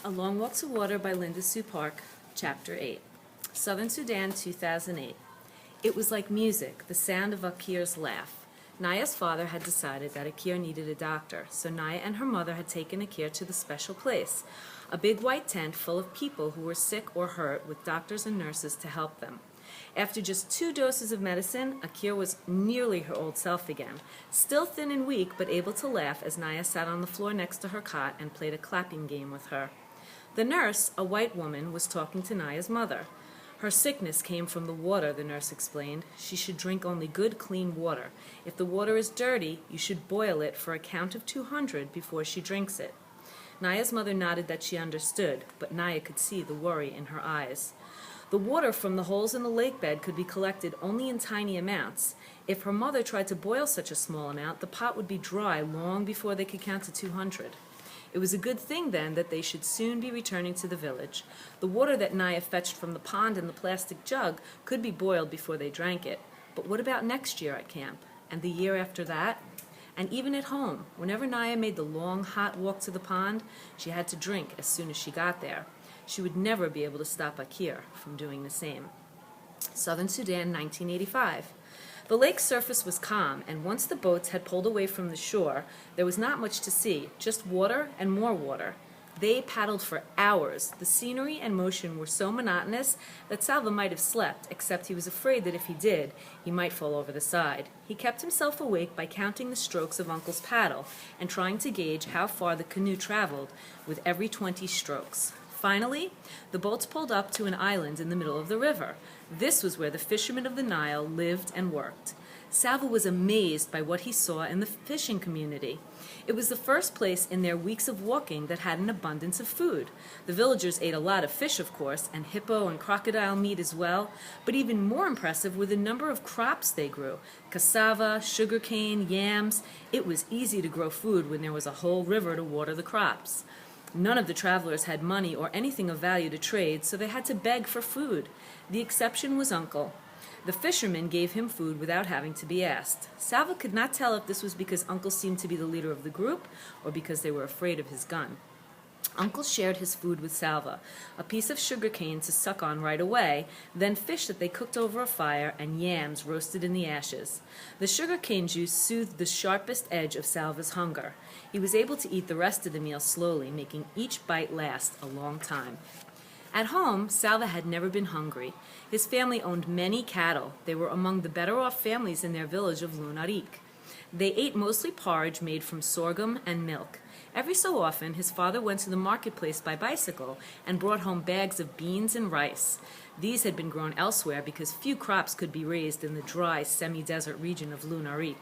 A Long Walk to Water by Linda Sue Park, Chapter 8. Southern Sudan, 2008. It was like music, the sound of Akir's laugh. Naya's father had decided that Akir needed a doctor, so Naya and her mother had taken Akir to the special place, a big white tent full of people who were sick or hurt with doctors and nurses to help them. After just 2 doses of medicine, Akir was nearly her old self again, still thin and weak but able to laugh as Naya sat on the floor next to her cot and played a clapping game with her. The nurse, a white woman, was talking to Naya's mother. Her sickness came from the water, the nurse explained. She should drink only good, clean water. If the water is dirty, you should boil it for a count of 200 before she drinks it. Naya's mother nodded that she understood, but Naya could see the worry in her eyes. The water from the holes in the lake bed could be collected only in tiny amounts. If her mother tried to boil such a small amount, the pot would be dry long before they could count to 200. It was a good thing, then, that they should soon be returning to the village. The water that Naya fetched from the pond in the plastic jug could be boiled before they drank it. But what about next year at camp? And the year after that? And even at home, whenever Naya made the long, hot walk to the pond, she had to drink as soon as she got there. She would never be able to stop Akir from doing the same. Southern Sudan, 1985. The lake's surface was calm, and once the boats had pulled away from the shore, there was not much to see, just water and more water. They paddled for hours. The scenery and motion were so monotonous that Salva might have slept, except he was afraid that if he did, he might fall over the side. He kept himself awake by counting the strokes of Uncle's paddle and trying to gauge how far the canoe traveled with every 20 strokes. Finally, the boats pulled up to an island in the middle of the river. This was where the fishermen of the Nile lived and worked. Salva was amazed by what he saw in the fishing community. It was the first place in their weeks of walking that had an abundance of food. The villagers ate a lot of fish, of course, and hippo and crocodile meat as well, but even more impressive were the number of crops they grew. Cassava, sugarcane, yams. It was easy to grow food when there was a whole river to water the crops. None of the travelers had money or anything of value to trade, so they had to beg for food. The exception was Uncle. The fishermen gave him food without having to be asked. Salva could not tell if this was because Uncle seemed to be the leader of the group or because they were afraid of his gun. Uncle shared his food with Salva, a piece of sugar cane to suck on right away, then fish that they cooked over a fire, and yams roasted in the ashes. The sugar cane juice soothed the sharpest edge of Salva's hunger. He was able to eat the rest of the meal slowly, making each bite last a long time. At home, Salva had never been hungry. His family owned many cattle. They were among the better-off families in their village of Lunarik. They ate mostly porridge made from sorghum and milk. Every so often, his father went to the marketplace by bicycle and brought home bags of beans and rice. These had been grown elsewhere because few crops could be raised in the dry, semi-desert region of Lunarik.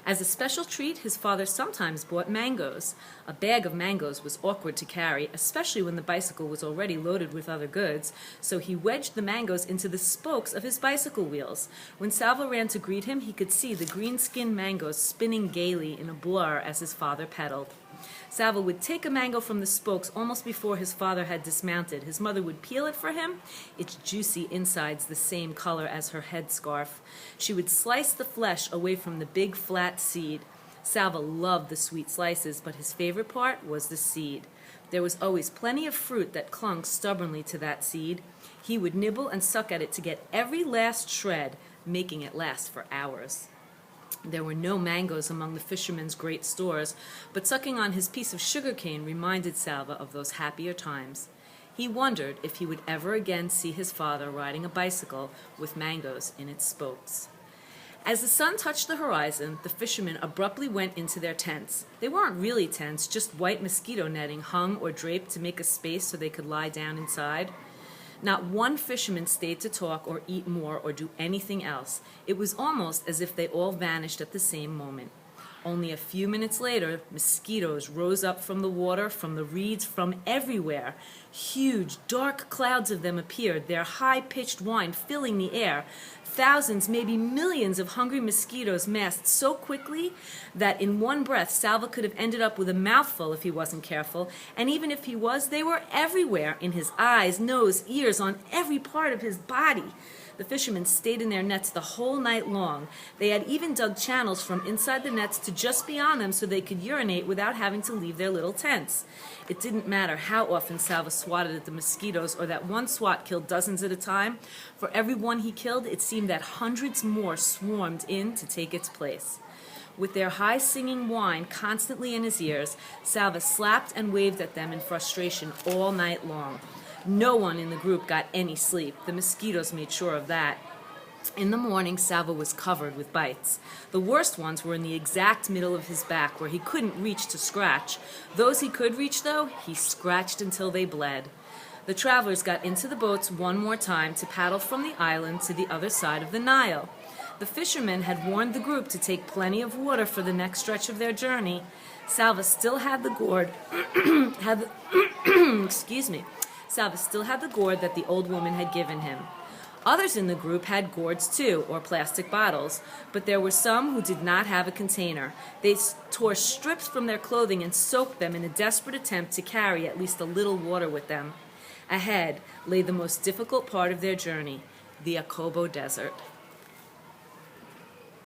As a special treat, his father sometimes bought mangoes. A bag of mangoes was awkward to carry, especially when the bicycle was already loaded with other goods, so he wedged the mangoes into the spokes of his bicycle wheels. When Salva ran to greet him, he could see the green-skinned mangoes spinning gaily in a blur as his father pedaled. Salva would take a mango from the spokes almost before his father had dismounted. His mother would peel it for him, its juicy insides the same color as her headscarf. She would slice the flesh away from the big flat seed. Salva loved the sweet slices, but his favorite part was the seed. There was always plenty of fruit that clung stubbornly to that seed. He would nibble and suck at it to get every last shred, making it last for hours. There were no mangoes among the fishermen's great stores, but sucking on his piece of sugar cane reminded Salva of those happier times. He wondered if he would ever again see his father riding a bicycle with mangoes in its spokes. As the sun touched the horizon, the fishermen abruptly went into their tents. They weren't really tents, just white mosquito netting hung or draped to make a space so they could lie down inside. Not one fisherman stayed to talk or eat more or do anything else. It was almost as if they all vanished at the same moment. Only a few minutes later, mosquitoes rose up from the water, from the reeds, from everywhere. Huge, dark clouds of them appeared, their high-pitched whine filling the air. Thousands, maybe millions of hungry mosquitoes massed so quickly that in one breath Salva could have ended up with a mouthful if he wasn't careful, and even if he was, they were everywhere, in his eyes, nose, ears, on every part of his body. The fishermen stayed in their nets the whole night long. They had even dug channels from inside the nets to just beyond them so they could urinate without having to leave their little tents. It didn't matter how often Salva swatted at the mosquitoes or that one swat killed dozens at a time. For every one he killed, it seemed that hundreds more swarmed in to take its place. With their high-singing whine constantly in his ears, Salva slapped and waved at them in frustration all night long. No one in the group got any sleep. The mosquitoes made sure of that. In the morning, Salva was covered with bites. The worst ones were in the exact middle of his back, where he couldn't reach to scratch. Those he could reach, though, he scratched until they bled. The travelers got into the boats one more time to paddle from the island to the other side of the Nile. The fishermen had warned the group to take plenty of water for the next stretch of their journey. Salva still had the gourd, Salva still had the gourd that the old woman had given him. Others in the group had gourds too, or plastic bottles, but there were some who did not have a container. They tore strips from their clothing and soaked them in a desperate attempt to carry at least a little water with them. Ahead lay the most difficult part of their journey, the Akobo Desert.